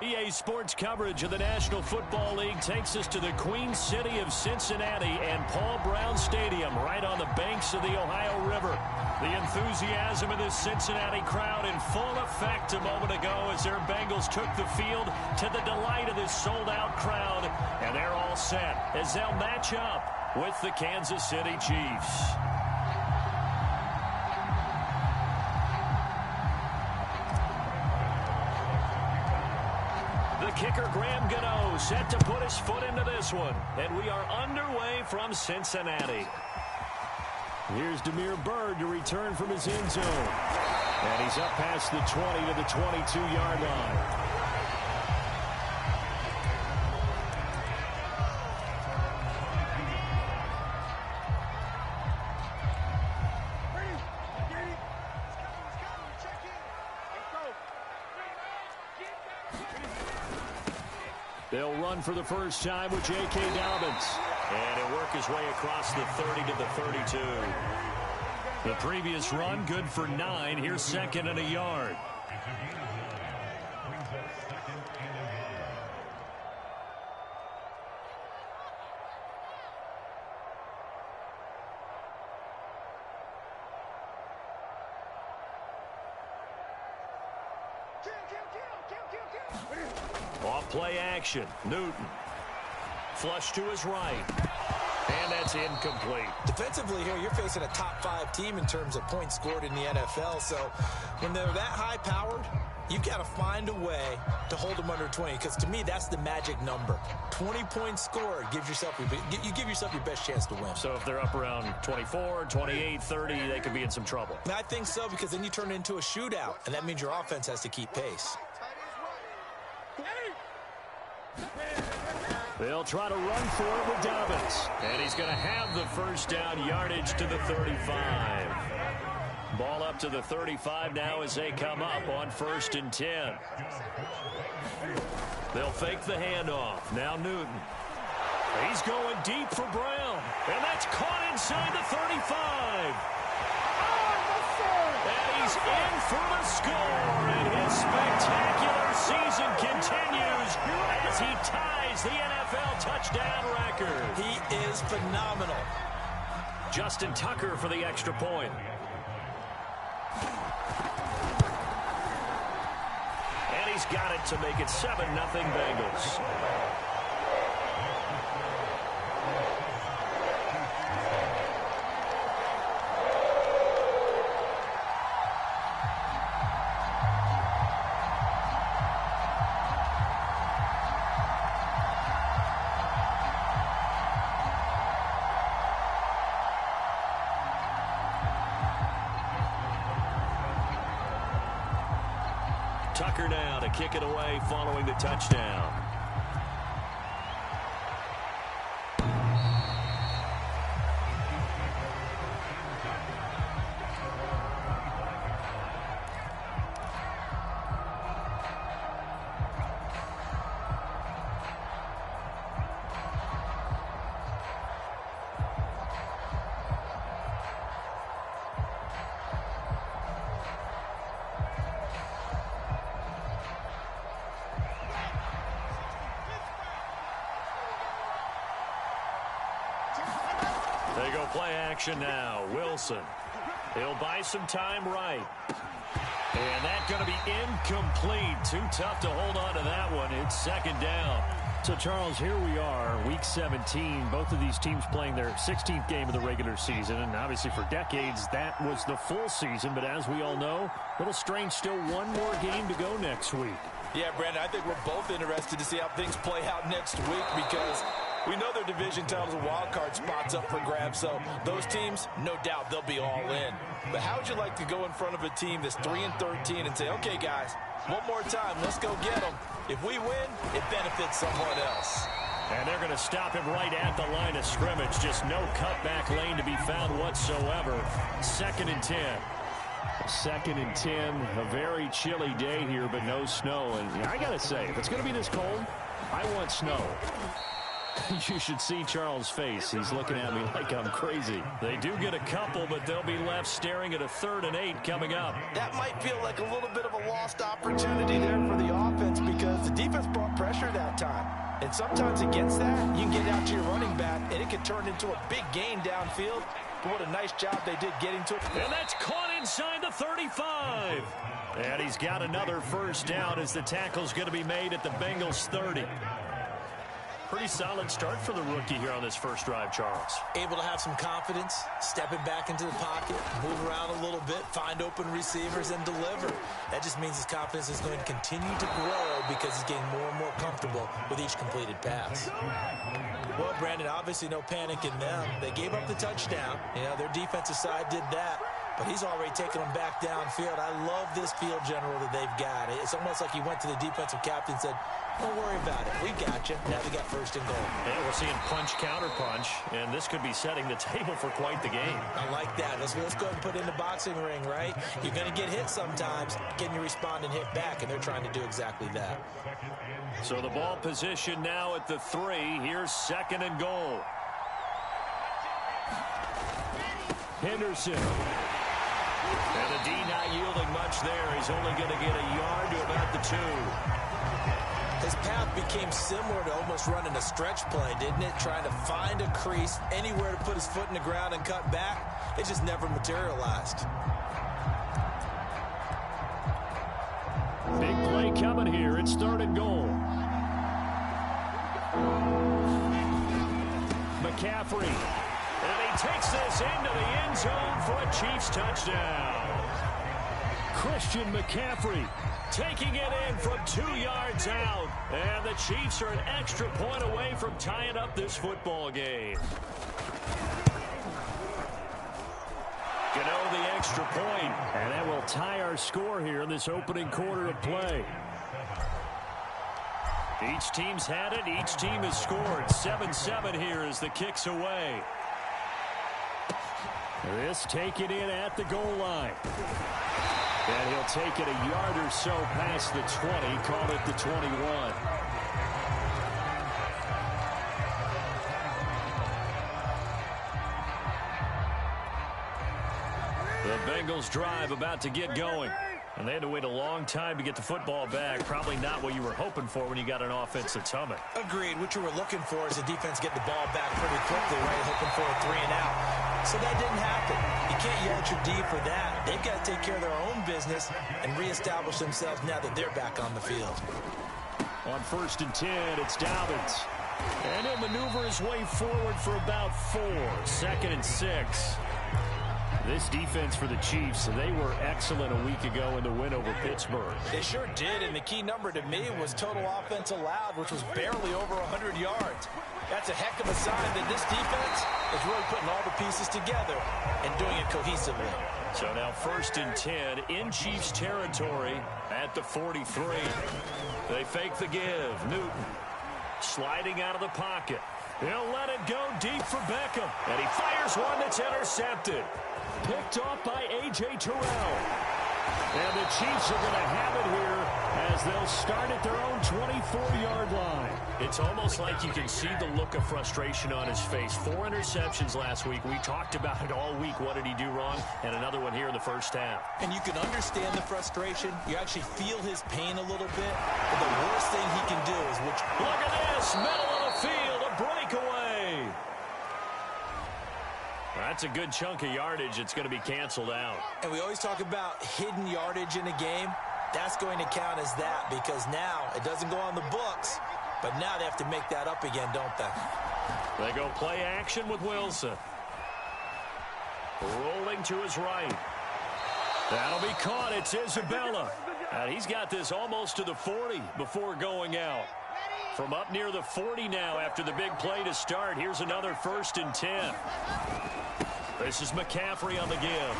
EA Sports coverage of the National Football League takes us to the Queen City of Cincinnati and Paul Brown Stadium right on the banks of the Ohio River. The enthusiasm of this Cincinnati crowd in full effect a moment ago as their Bengals took the field to the delight of this sold-out crowd. And they're all set as they'll match up with the Kansas City Chiefs. Kicker Graham Gano set to put his foot into this one. And we are underway from Cincinnati. Here's Damiere Byrd to return from his end zone. And he's up past the 20 to the 22-yard line. They'll run for the first time with J.K. Dobbins. And he'll work his way across the 30 to the 32. The previous run, good for 9. Here's second and a yard. Off play action. Newton. Flush to his right. And that's incomplete. Defensively here, you're facing a top 5 team in terms of points scored in the NFL. So when they're that high-powered, you've got to find a way to hold them under 20. Because to me, that's the magic number. 20 points scored gives yourself you give yourself your best chance to win. So if they're up around 24, 28, 30, they could be in some trouble. And I think so, because then you turn it into a shootout, and that means your offense has to keep pace. They'll try to run for it with Dobbins. And he's going to have the first down yardage to the 35. Ball up to the 35 now as they come up on 1st and 10. They'll fake the handoff. Now Newton. He's going deep for Brown. And that's caught inside the 35. And he's in for the score. And his spectacular season continues as he ties the NFL touchdown record. He is phenomenal. Justin Tucker for the extra point. And he's got it to make it 7-0 Bengals. Tucker now to kick it away following the touchdown. They go play action now. Wilson. He'll buy some time right. And that's going to be incomplete. Too tough to hold on to that one. It's 2nd down. So, Charles, here we are, Week 17. Both of these teams playing their 16th game of the regular season. And obviously for decades, that was the full season. But as we all know, a little strange, still one more game to go next week. Yeah, Brandon, I think we're both interested to see how things play out next week because we know their division titles and wild card spots up for grabs, so those teams, no doubt, they'll be all in. But how would you like to go in front of a team that's 3-13 and say, okay, guys, one more time, let's go get them. If we win, it benefits someone else. And they're going to stop him right at the line of scrimmage. Just no cutback lane to be found whatsoever. 2nd and 10. 2nd and 10. A very chilly day here, but no snow. And I got to say, if it's going to be this cold, I want snow. You should see Charles' face. He's looking at me like I'm crazy. They do get a couple, but they'll be left staring at a 3rd and 8 coming up. That might feel like a little bit of a lost opportunity there for the offense because the defense defense brought pressure that time. And sometimes against that, you can get out to your running back, and it can turn into a big gain downfield. But what a nice job they did getting to it. And that's caught inside the 35. And he's got another first down as the tackle's going to be made at the Bengals 30. Pretty solid start for the rookie here on this first drive, Charles. Able to have some confidence, stepping back into the pocket, move around a little bit, find open receivers, and deliver. That just means his confidence is going to continue to grow because he's getting more and more comfortable with each completed pass. Well, Brandon, obviously no panic in them. They gave up the touchdown. You know, their defensive side did that. But he's already taken them back downfield. I love this field general that they've got. It's almost like he went to the defensive captain and said, don't worry about it. We got you. Now we got first and goal. Yeah, we're seeing punch, counter punch, and this could be setting the table for quite the game. I like that. Let's go ahead and put it in the boxing ring, right? You're going to get hit sometimes. Can you respond and hit back? And they're trying to do exactly that. So the ball position now at the 3. Here's second and goal. Henderson. And the D not yielding much there. He's only going to get a yard to about the 2. His path became similar to almost running a stretch play, didn't it? Trying to find a crease, anywhere to put his foot in the ground and cut back. It just never materialized. Big play coming here. It's third and goal. McCaffrey. And he takes this into the end zone for a Chiefs touchdown. Christian McCaffrey taking it in from 2 yards out. And the Chiefs are an extra point away from tying up this football game. Gano the extra point, and that will tie our score here in this opening quarter of play. Each team's had it. Each team has scored. 7-7 here as the kick's away. This taken in at the goal line. And he'll take it a yard or so past the 20, call it the 21. The Bengals drive about to get going. And they had to wait a long time to get the football back. Probably not what you were hoping for when you got an offense that's humming. Agreed. What you were looking for is the defense get the ball back pretty quickly, right? Hoping for a 3 and out. So that didn't happen. You can't yell at your D for that. They've got to take care of their own business and reestablish themselves now that they're back on the field. On 1st and 10, it's Dobbins. And he'll maneuver his way forward for about 4. 2nd and 6. This defense for the Chiefs, they were excellent a week ago in the win over Pittsburgh. They sure did, and the key number to me was total offense allowed, which was barely over 100 yards. That's a heck of a sign that this defense is really putting all the pieces together and doing it cohesively. So now 1st and 10 in Chiefs territory at the 43. They fake the give. Newton sliding out of the pocket. He'll let it go deep for Beckham. And he fires one that's intercepted. Picked off by A.J. Terrell. And the Chiefs are going to have it here as they'll start at their own 24-yard line. It's almost like you can see the look of frustration on his face. 4 interceptions last week. We talked about it all week. What did he do wrong? And another one here in the first half. And you can understand the frustration. You actually feel his pain a little bit. But the worst thing he can do is which... Look at this. Middle of the field. A breakaway. That's a good chunk of yardage. It's going to be canceled out. And we always talk about hidden yardage in a game. That's going to count as that because now it doesn't go on the books, but now they have to make that up again, don't they? They go play action with Wilson. Rolling to his right. That'll be caught. It's Isabella. And he's got this almost to the 40 before going out. From up near the 40 now after the big play to start. Here's another 1st and 10. This is McCaffrey on the give.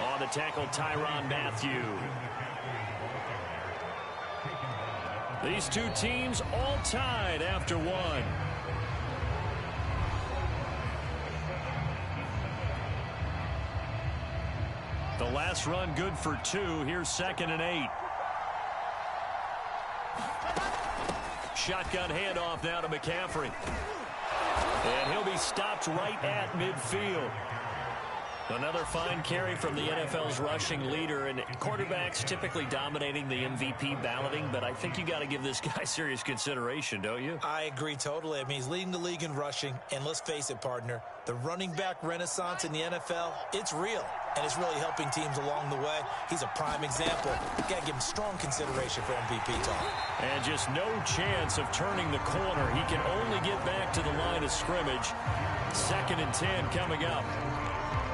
On the tackle, Tyrann Mathieu. These two teams all tied after 1. The last run good for 2. Here's 2nd and 8. Shotgun handoff now to McCaffrey. And he'll be stopped right at midfield. Another fine carry from the NFL's rushing leader, and quarterbacks typically dominating the MVP balloting, but I think you got to give this guy serious consideration, don't you? I agree totally. I mean, he's leading the league in rushing, and let's face it, partner, the running back renaissance in the NFL, it's real, and it's really helping teams along the way. He's a prime example. You got to give him strong consideration for MVP talk. And just no chance of turning the corner. He can only get back to the line of scrimmage. 2nd and 10 coming up.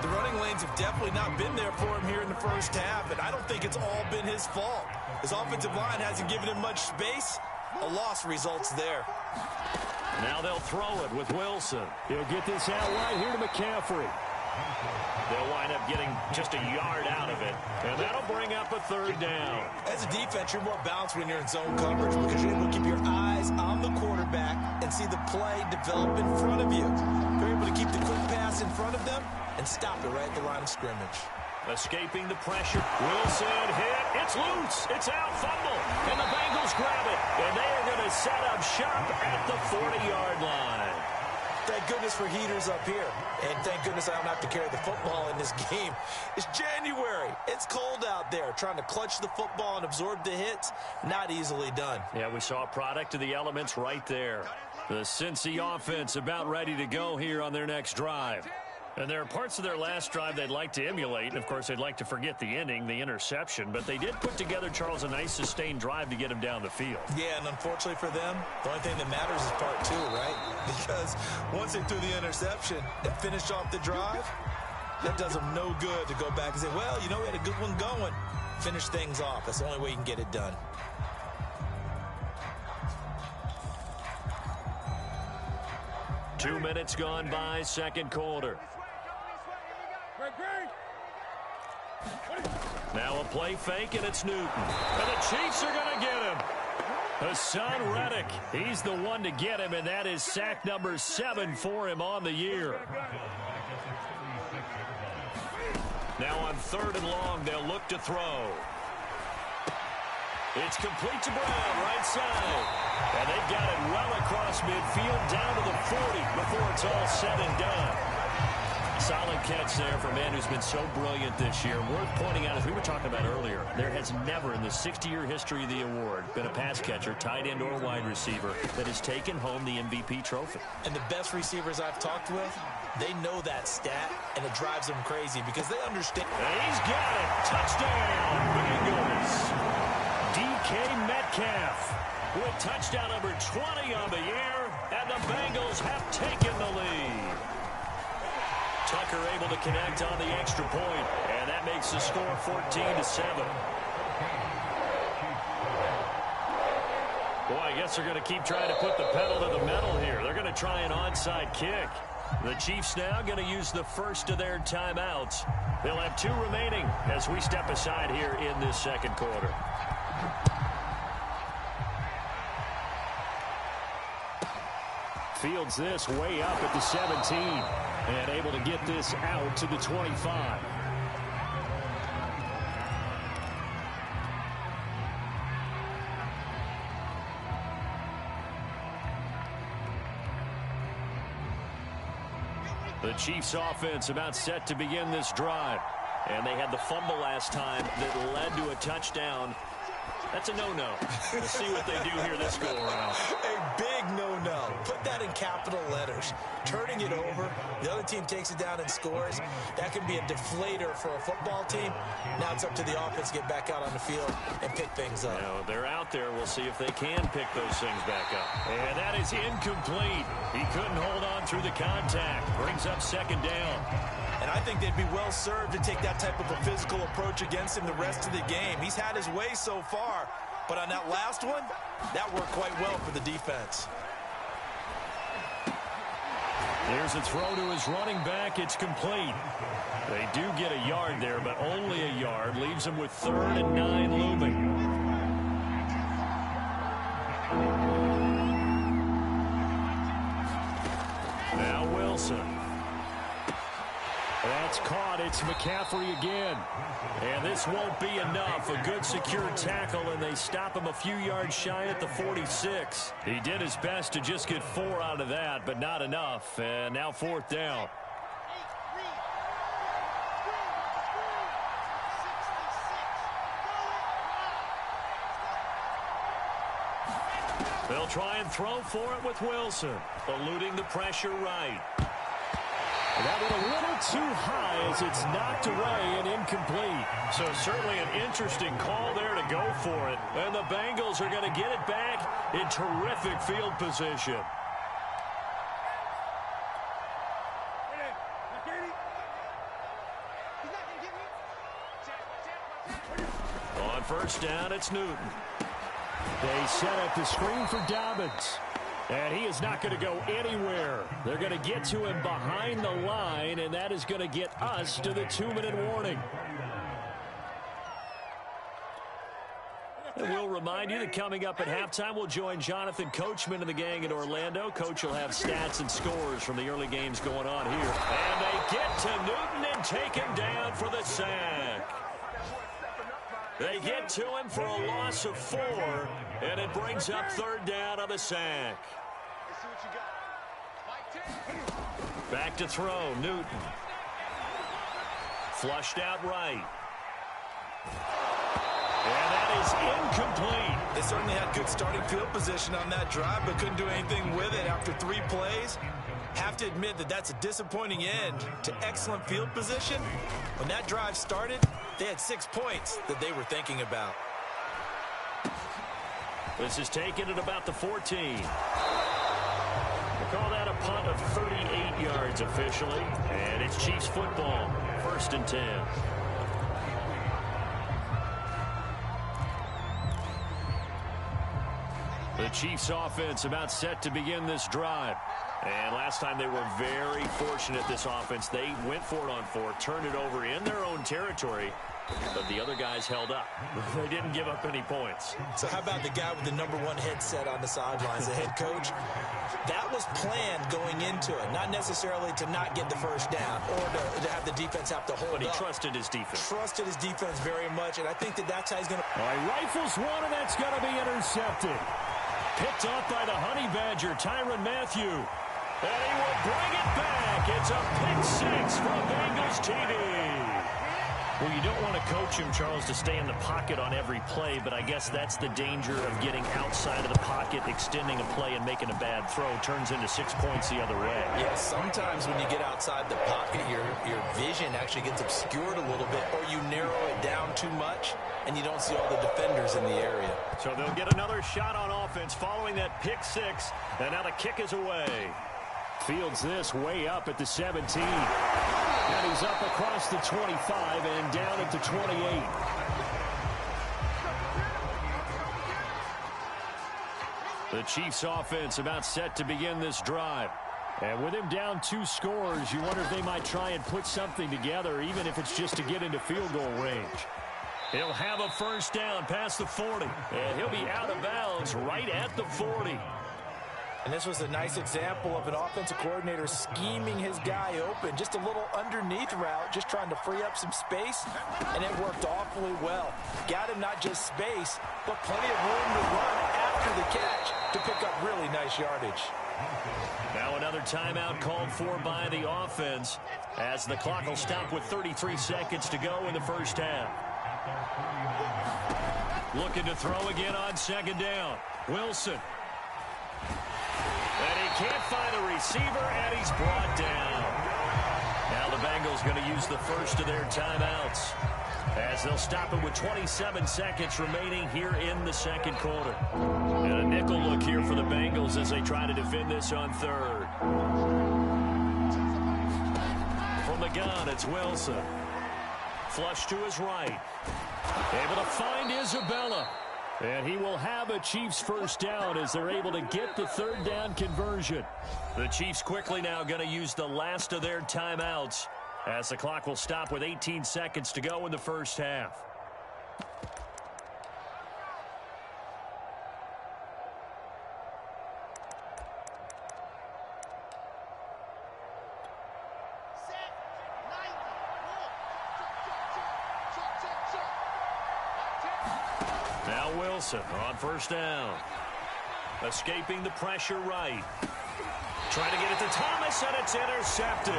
The running lanes have definitely not been there for him here in the first half, and I don't think it's all been his fault. His offensive line hasn't given him much space. A loss results there. Now they'll throw it with Wilson. He'll get this out right here to McCaffrey. They'll wind up getting just a yard out of it, and that'll bring up a 3rd down. As a defense, you're more balanced when you're in zone coverage because you're able to keep your eyes on the quarterback and see the play develop in front of you. You're able to keep the quick pass in front of them and stop it right at the line of scrimmage. Escaping the pressure. Wilson hit. It's loose. It's out. Fumble. And the Bengals grab it. And they are going to set up shop at the 40-yard line. Thank goodness for heaters up here. And thank goodness I don't have to carry the football in this game. It's January. It's cold out there. Trying to clutch the football and absorb the hits, not easily done. Yeah, we saw a product of the elements right there. The Cincy offense about ready to go here on their next drive. And there are parts of their last drive they'd like to emulate. And, of course, they'd like to forget the ending, the interception. But they did put together, Charles, a nice sustained drive to get him down the field. Yeah, and unfortunately for them, the only thing that matters is part 2, right? Because once they threw the interception and finished off the drive, that does them no good to go back and say, well, you know, we had a good one going. Finish things off. That's the only way you can get it done. Two minutes gone by, 2nd quarter. Now a play fake, and it's Newton. And the Chiefs are going to get him. Hassan Reddick, he's the one to get him, and that is sack number 7 for him on the year. Now on 3rd and long, they'll look to throw. It's complete to Brown, right side. And they've got it well across midfield, down to the 40 before it's all said and done. Solid catch there for a man who's been so brilliant this year. Worth pointing out, as we were talking about earlier, there has never in the 60-year history of the award been a pass catcher, tight end, or wide receiver that has taken home the MVP trophy. And the best receivers I've talked with, they know that stat, and it drives them crazy because they understand. And he's got it. Touchdown, Bengals. DK Metcalf with touchdown number 20 on the year, and the Bengals have taken the lead. Tucker able to connect on the extra point, and that makes the score 14-7. Boy, I guess they're going to keep trying to put the pedal to the metal here. They're going to try an onside kick. The Chiefs now going to use the first of their timeouts. They'll have 2 remaining as we step aside here in this 2nd quarter. Fields this way up at the 17 and able to get this out to the 25. The Chiefs offense about set to begin this drive. And they had the fumble last time that led to a touchdown. That's a no-no. We'll see what they do here this go-around. A big no-no. Put that in capital letters. Turning it over, the other team takes it down and scores. That can be a deflator for a football team. Now it's up to the offense to get back out on the field and pick things up. Now, they're out there. We'll see if they can pick those things back up. And that is incomplete. He couldn't hold on through the contact. Brings up 2nd down. And I think they'd be well served to take that type of a physical approach against him the rest of the game. He's had his way so far, but on that last one, that worked quite well for the defense. There's a throw to his running back. It's complete. They do get a yard there, but only a yard. Leaves him with 3rd and 9 looming. Now Wilson. That's caught. It's McCaffrey again. And this won't be enough. A good secure tackle, and they stop him a few yards shy at the 46. He did his best to just get 4 out of that, but not enough. And now 4th down. They'll try and throw for it with Wilson, eluding the pressure right. That one a little too high as it's knocked away and incomplete. So certainly an interesting call there to go for it. And the Bengals are going to get it back in terrific field position. On first down, it's Newton. They set up the screen for Dobbins. And he is not going to go anywhere. They're going to get to him behind the line, and that is going to get us to the 2-minute warning. And we'll remind you that coming up at halftime, we'll join Jonathan Coachman and the gang in Orlando. Coach will have stats and scores from the early games going on here. And they get to Newton and take him down for the sack. They get to him for a loss of 4, and it brings up third down on the sack. Back to throw, Newton. Flushed out right. And that is incomplete. They certainly had good starting field position on that drive, but couldn't do anything with it after 3 plays. Have to admit that that's a disappointing end to excellent field position. When that drive started, they had 6 points that they were thinking about. This is taken at about the 14. They call that a punt of 38 yards officially. And it's Chiefs football, 1st and 10. The Chiefs offense about set to begin this drive. And last time they were very fortunate, this offense. They went for it on 4, turned it over in their own territory, but the other guys held up. They didn't give up any points. So how about the guy with the #1 headset on the sidelines, the head coach? That was planned going into it, not necessarily to not get the first down or to have the defense have to hold up. But he trusted his defense. Trusted his defense very much, and I think that's how he's going to... All right, rifles one, and that's going to be intercepted. Picked off by the Honey Badger, Tyrann Mathieu. And he will bring it back. It's a pick-6 from Bengals TV. Well, you don't want to coach him, Charles, to stay in the pocket on every play, but I guess that's the danger of getting outside of the pocket, extending a play and making a bad throw. Turns into 6 points the other way. Yeah, sometimes when you get outside the pocket, your vision actually gets obscured a little bit, or you narrow it down too much, and you don't see all the defenders in the area. So they'll get another shot on offense following that pick-6, and now the kick is away. Fields this way up at the 17. And he's up across the 25 and down at the 28. The Chiefs offense about set to begin this drive. And with him down 2 scores, you wonder if they might try and put something together, even if it's just to get into field goal range. He'll have a first down past the 40. And he'll be out of bounds right at the 40. And this was a nice example of an offensive coordinator scheming his guy open. Just a little underneath route, just trying to free up some space, and it worked awfully well. Got him not just space, but plenty of room to run after the catch to pick up really nice yardage. Now another timeout called for by the offense as the clock will stop with 33 seconds to go in the first half. Looking to throw again on 2nd down. Wilson. And he can't find a receiver, and he's brought down. Now the Bengals going to use the first of their timeouts as they'll stop it with 27 seconds remaining here in the 2nd quarter. And a nickel look here for the Bengals as they try to defend this on 3rd. From the gun, it's Wilson. Flush to his right. Able to find Isabella. And he will have a Chiefs first down as they're able to get the 3rd down conversion. The Chiefs quickly now going to use the last of their timeouts as the clock will stop with 18 seconds to go in the first half. Now Wilson on first down. Escaping the pressure right. Trying to get it to Thomas, and it's intercepted.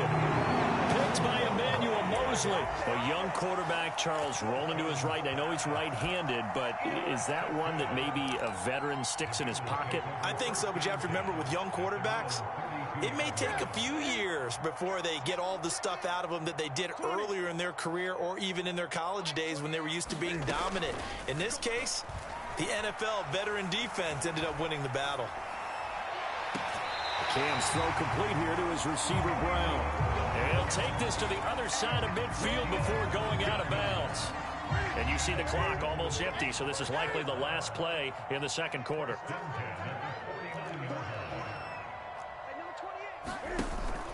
It's by Emmanuel Mosley. A young quarterback, Charles, rolling to his right. I know he's right-handed, but is that one that maybe a veteran sticks in his pocket? I think so, but you have to remember with young quarterbacks, it may take a few years before they get all the stuff out of them that they did earlier in their career or even in their college days when they were used to being dominant. In this case, the NFL veteran defense ended up winning the battle. Cam's throw complete here to his receiver, Brown. And he'll take this to the other side of midfield before going out of bounds. And you see the clock almost empty, so this is likely the last play in the second quarter.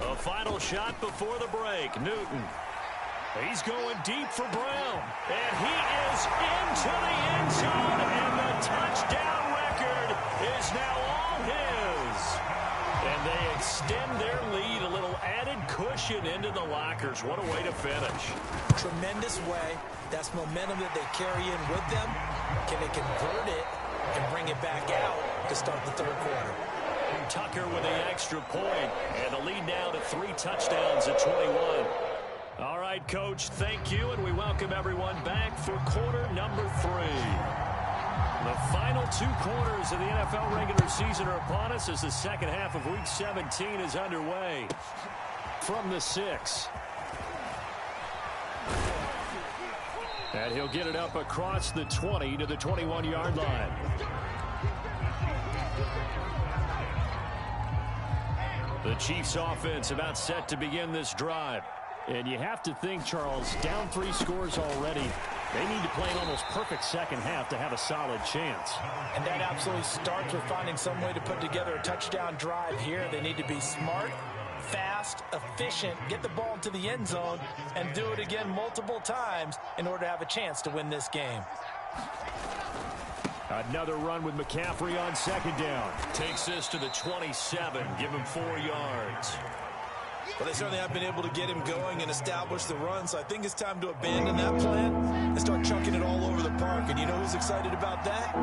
A final shot before the break. Newton. He's going deep for Brown. And he is into the end zone, and the touchdown record is now all his. And they extend their lead, a little added cushion into the lockers. What a way to finish. Tremendous way. That's momentum that they carry in with them. Can they convert it and bring it back out to start the third quarter? Tucker with the extra point, and the lead now to 3 touchdowns at 21. All right, Coach, thank you, and we welcome everyone back for quarter number 3. The final 2 quarters of the NFL regular season are upon us as the second half of Week 17 is underway. From the 6. And he'll get it up across the 20 to the 21-yard line. The Chiefs offense about set to begin this drive. And you have to think, Charles, down 3 scores already. They need to play an almost perfect second half to have a solid chance. And that absolutely starts with finding some way to put together a touchdown drive here. They need to be smart, fast, efficient, get the ball into the end zone, and do it again multiple times in order to have a chance to win this game. Another run with McCaffrey on second down. Takes this to the 27. Give him 4 yards. Well, they certainly have been able to get him going and establish the run, so I think it's time to abandon that plan and start chucking it all over the park. And you know who's excited about that?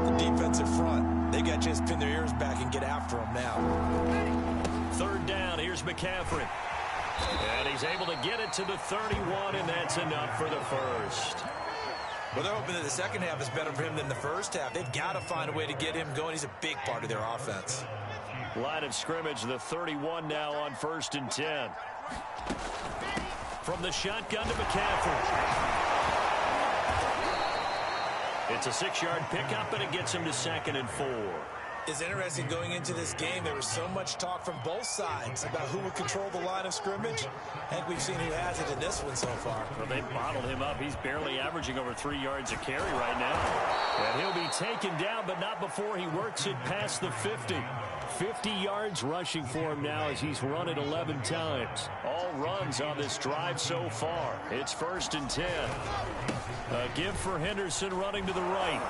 The defensive front. They got a chance to pin their ears back and get after him now. Third down. Here's McCaffrey. And he's able to get it to the 31, and that's enough for the first. Well, they're hoping that the second half is better for him than the first half. They've got to find a way to get him going. He's a big part of their offense. Line of scrimmage, the 31 now on 1st and 10. From the shotgun to McCaffrey. It's a 6-yard pickup, and it gets him to 2nd and 4. It's interesting going into this game. There was so much talk from both sides about who would control the line of scrimmage. I think we've seen who has it in this one so far. Well, they bottled him up. He's barely averaging over 3 yards a carry right now. And he'll be taken down, but not before he works it past the 50. 50 yards rushing for him now as he's run it 11 times. All runs on this drive so far. It's 1st and 10. A give for Henderson running to the right.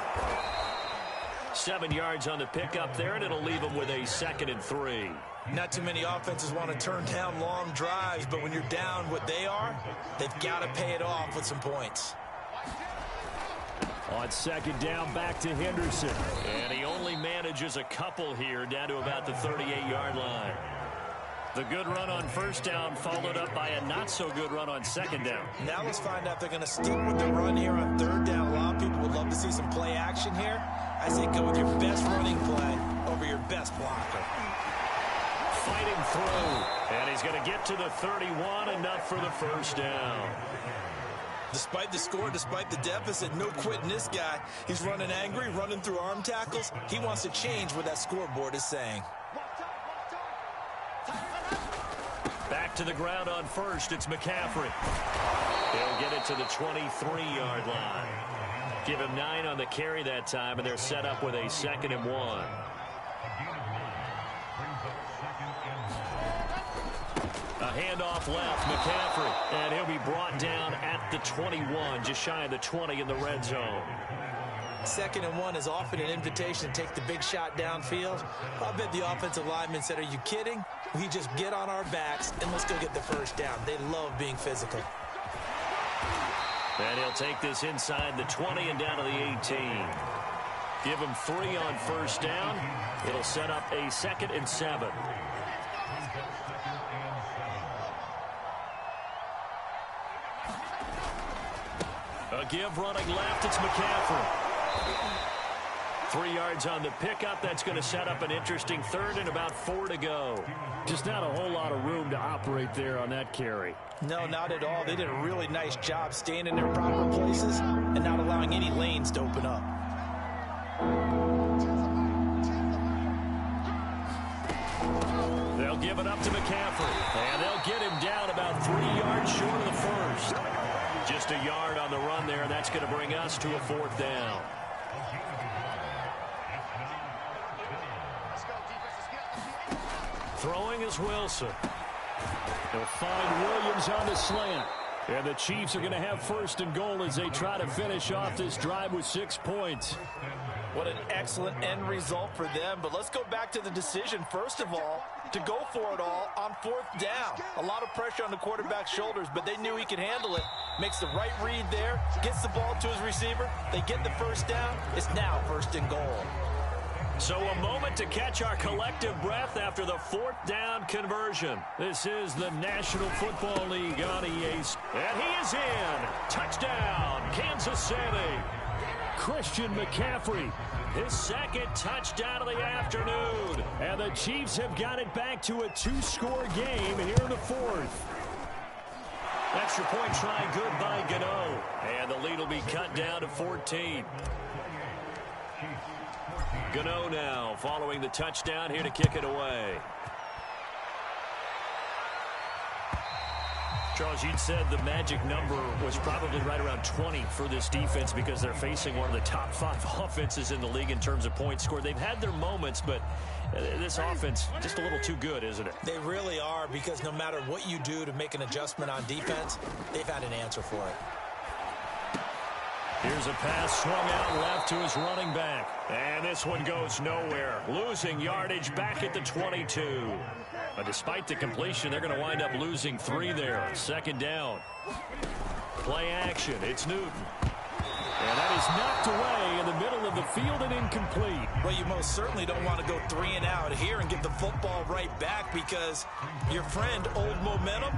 7 yards on the pickup there, and it'll leave him with a 2nd and 3. Not too many offenses want to turn down long drives, but when you're down what they are, they've got to pay it off with some points. On 2nd down, back to Henderson. And he only manages a couple here, down to about the 38-yard line. The good run on 1st down followed up by a not-so-good run on 2nd down. Now let's find out if they're going to stick with the run here on 3rd down. A lot of people would love to see some play action here. I say go with your best running play over your best blocker. Fighting through, and he's going to get to the 31, enough for the 1st down. Despite the score, despite the deficit, no quitting this guy. He's running angry, running through arm tackles. He wants to change what that scoreboard is saying. Back to the ground on 1st, it's McCaffrey. He'll get it to the 23-yard line. Give him 9 on the carry that time, and they're set up with a 2nd and 1. A handoff left, McCaffrey, and he'll be brought down at the 21, just shy of the 20 in the red zone. 2nd and 1 is often an invitation to take the big shot downfield. I bet the offensive lineman said, are you kidding? We just get on our backs and let's go get the 1st down. They love being physical. And he'll take this inside the 20 and down to the 18. Give him 3 on 1st down. It'll set up a 2nd and 7. A give running left, it's McCaffrey. 3 yards on the pickup. That's going to set up an interesting third and about 4 to go. Just not a whole lot of room to operate there on that carry. No, not at all. They did a really nice job staying in their proper places and not allowing any lanes to open up. They'll give it up to McCaffrey, and they'll get him down about 3 yards short of the first. Just a yard on the run there, and that's going to bring us to a 4th down. Throwing is Wilson. They'll find Williams on the slant. And the Chiefs are going to have 1st and goal as they try to finish off this drive with 6 points. What an excellent end result for them. But let's go back to the decision, first of all, to go for it all on 4th down. A lot of pressure on the quarterback's shoulders, but they knew he could handle it. Makes the right read there, gets the ball to his receiver. They get the 1st down. It's now 1st and goal. So a moment to catch our collective breath after the 4th down conversion. This is the National Football League on EA. And he is in. Touchdown, Kansas City. Christian McCaffrey. His 2nd touchdown of the afternoon. And the Chiefs have got it back to a 2-score game here in the 4th. Extra point try good by Gano. And the lead will be cut down to 14. Gano now following the touchdown here to kick it away. Charles, you'd said the magic number was probably right around 20 for this defense because they're facing one of the top 5 offenses in the league in terms of points scored. They've had their moments, but this offense just a little too good, isn't it? They really are, because no matter what you do to make an adjustment on defense, they've had an answer for it. Here's a pass swung out left to his running back. And this one goes nowhere. Losing yardage back at the 22. But despite the completion, they're going to wind up losing 3 there. 2nd down. Play action. It's Newton. And that is knocked away in the middle of the field and incomplete. Well, you most certainly don't want to go 3 and out here and get the football right back, because your friend, Old Momentum,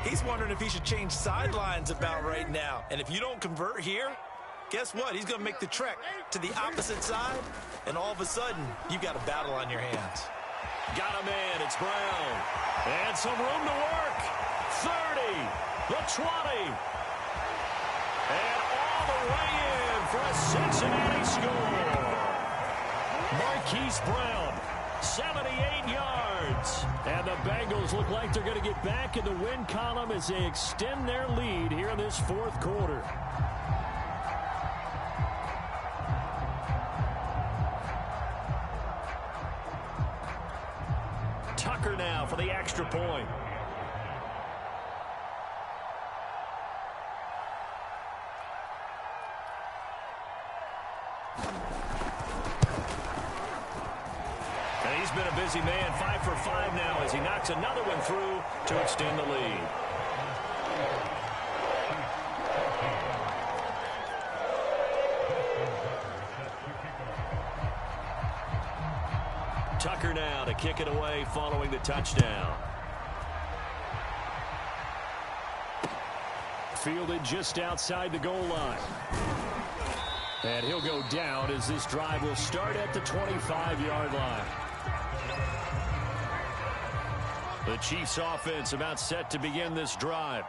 he's wondering if he should change sidelines about right now. And if you don't convert here, guess what? He's going to make the trek to the opposite side, and all of a sudden, you've got a battle on your hands. Got him in. It's Brown. And some room to work. 30. The 20. And all the way in for a Cincinnati score. Marquise Brown, 78 yards. And the Bengals look like they're going to get back in the win column as they extend their lead here in this 4th quarter. Tucker now for the extra point. And he's been a busy man, 5 for 5 now as he knocks another one through to extend the lead. Tucker now to kick it away following the touchdown. Fielded just outside the goal line. And he'll go down as this drive will start at the 25-yard line. The Chiefs offense about set to begin this drive.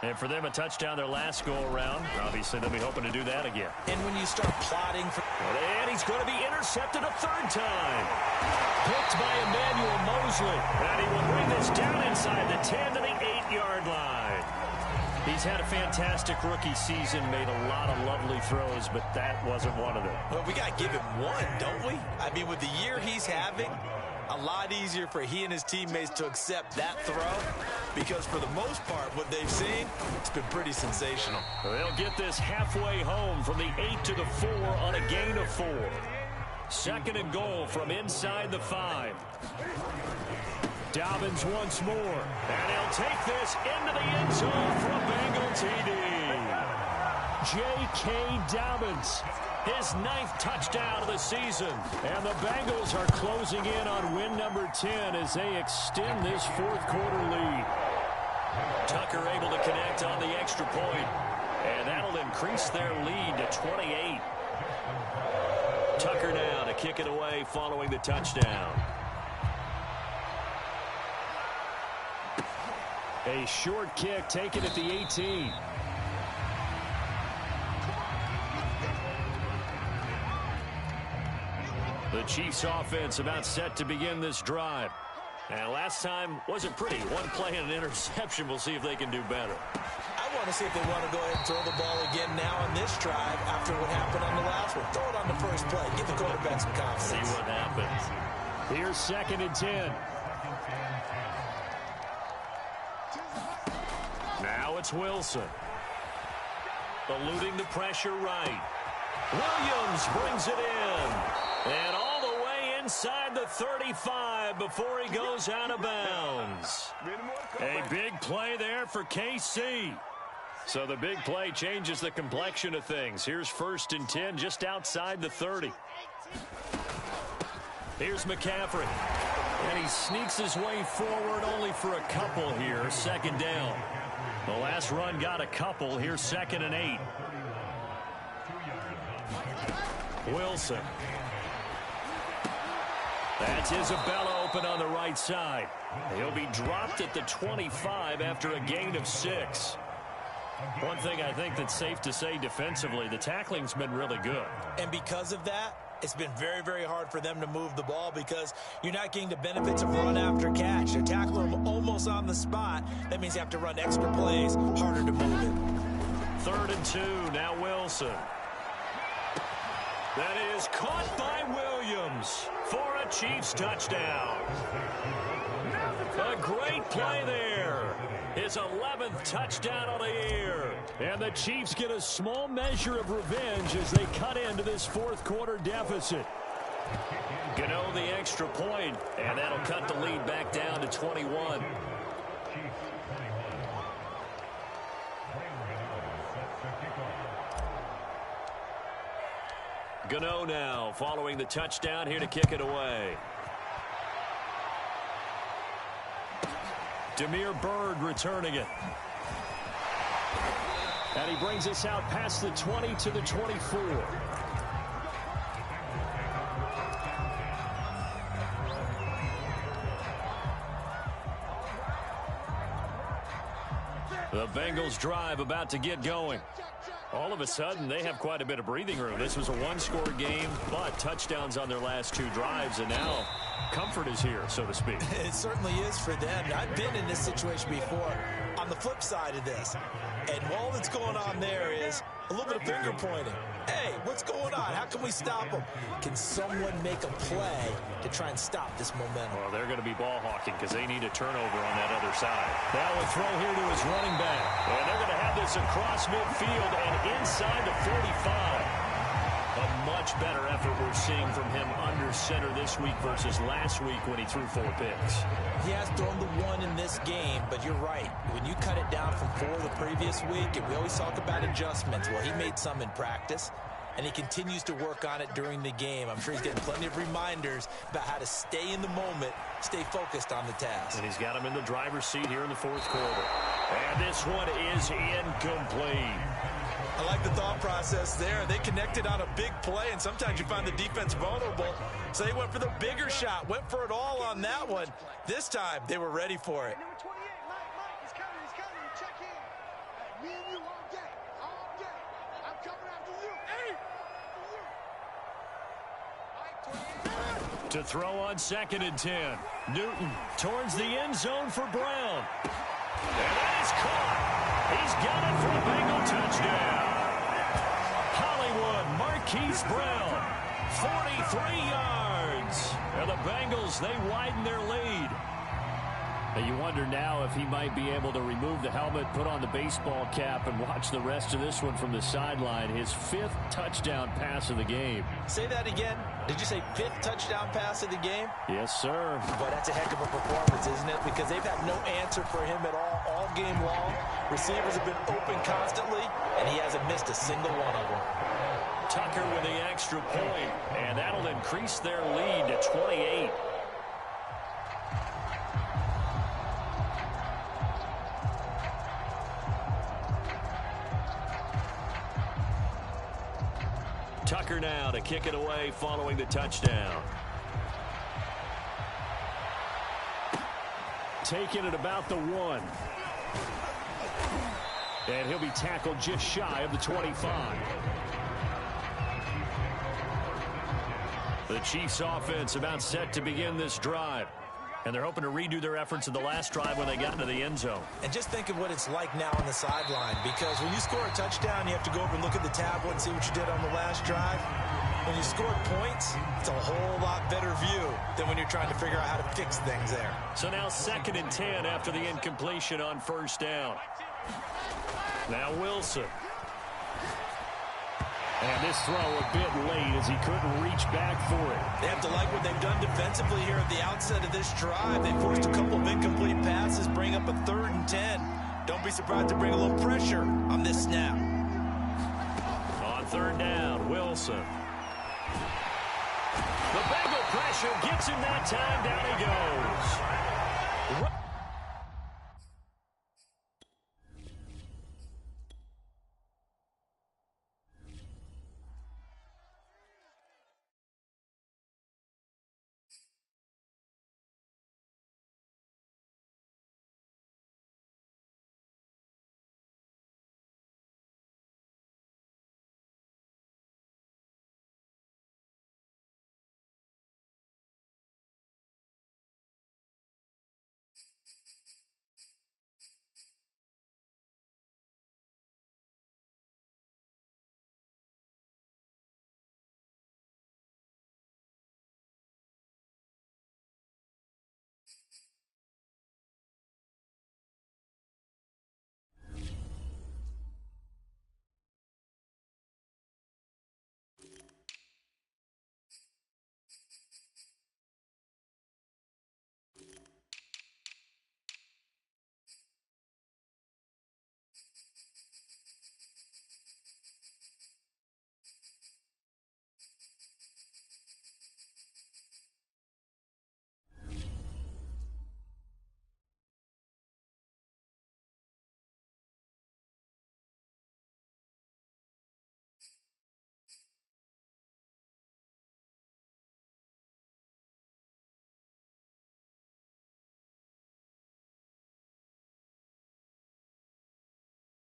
And for them, a touchdown their last go-around. Obviously, they'll be hoping to do that again. And when you start plotting for... And he's going to be intercepted a 3rd time. Picked by Emmanuel Mosley. And he will bring this down inside the 10 to the 8-yard line. He's had a fantastic rookie season, made a lot of lovely throws, but that wasn't one of them. Well, we got to give him one, don't we? I mean, with the year he's having, a lot easier for he and his teammates to accept that throw, because for the most part, what they've seen, it's been pretty sensational. They'll get this halfway home from the 8 to the 4 on a gain of 4. 2nd and goal from inside the 5. Dobbins once more. And he'll take this into the end zone for a Bengal TD. J.K. Dobbins. His 9th touchdown of the season. And the Bengals are closing in on win number 10 as they extend this 4th quarter lead. Tucker able to connect on the extra point. And that'll increase their lead to 28. Tucker now to kick it away following the touchdown. A short kick taken at the 18. The Chiefs offense about set to begin this drive. And last time wasn't pretty. One play and an interception. We'll see if they can do better. I want to see if they want to go ahead and throw the ball again now on this drive after what happened on the last one. Throw it on the first play. Give the quarterback some confidence. See what happens. Here's 2nd and 10. Now it's Wilson. Eluding the pressure right. Williams brings it in. And all the way inside the 35 before he goes out of bounds. A big play there for KC. So the big play changes the complexion of things. Here's 1st and 10 just outside the 30. Here's McCaffrey. And he sneaks his way forward only for a couple here. 2nd down. The last run got a couple. Here's 2nd and 8. Wilson. That's Isabella open on the right side. He'll be dropped at the 25 after a gain of 6. One thing I think that's safe to say defensively, the tackling's been really good. And because of that, it's been very, very hard for them to move the ball because you're not getting the benefits of run after catch. They're tackling them almost on the spot. That means you have to run extra plays, harder to move it. 3rd and 2, now Wilson. That is caught by Williams for a Chiefs touchdown. A great play there. His 11th touchdown of the year. And the Chiefs get a small measure of revenge as they cut into this 4th quarter deficit. Gano the extra point, and that'll cut the lead back down to 21. Gano now following the touchdown here to kick it away. Damiere Byrd returning it. And he brings us out past the 20 to the 24. The Bengals drive about to get going. All of a sudden, they have quite a bit of breathing room. This was a one-score game, but touchdowns on their last 2 drives, and now comfort is here, so to speak. It certainly is for them. I've been in this situation before on the flip side of this. And all that's going on there is a little bit of finger pointing. Hey, what's going on? How can we stop them? Can someone make a play to try and stop this momentum? Well, they're going to be ball hawking because they need a turnover on that other side. Now a throw here to his running back. And they're going to have this across midfield and inside the 45. A much better effort we're seeing from him under center this week versus last week when he threw 4 picks. He has thrown the 1 in this game, but you're right. When you cut it down from 4 the previous week, and we always talk about adjustments, well, he made some in practice, and he continues to work on it during the game. I'm sure he's getting plenty of reminders about how to stay in the moment, stay focused on the task. And he's got him in the driver's seat here in the 4th quarter. And this one is incomplete. I like the thought process there. They connected on a big play, and sometimes you find the defense vulnerable. So they went for the bigger shot, went for it all on that one. This time, they were ready for it. Number 28, Mike, he's coming, check in. Me and you all day. I'm coming after you. Hey! To throw on 2nd and 10. Newton towards the end zone for Brown. And that is caught. He's got it for a Bengal touchdown. Hollywood Marquise Brown, 43 yards. And the Bengals, they widen their lead. And you wonder now if he might be able to remove the helmet, put on the baseball cap, and watch the rest of this one from the sideline. His 5th touchdown pass of the game. Say that again. Did you say 5th touchdown pass of the game? Yes, sir. Boy, that's a heck of a performance, isn't it? Because they've had no answer for him at all game long. Receivers have been open constantly, and he hasn't missed a single one of them. Tucker with the extra point, and that'll increase their lead to 28. Tucker now to kick it away following the touchdown. Taking it about the 1. And he'll be tackled just shy of the 25. The Chiefs offense about set to begin this drive. And they're hoping to redo their efforts in the last drive when they got into the end zone. And just think of what it's like now on the sideline, because when you score a touchdown, you have to go over and look at the tablet and see what you did on the last drive. When you score points, it's a whole lot better view than when you're trying to figure out how to fix things there. So now 2nd and 10 after the incompletion on first down. Now Wilson. And this throw a bit late as he couldn't reach back for it. They have to like what they've done defensively here at the outset of this drive. They forced a couple of incomplete passes, bring up a 3rd and 10. Don't be surprised to bring a little pressure on this snap. On 3rd down, Wilson. The Bengal pressure gets him that time. Down he goes.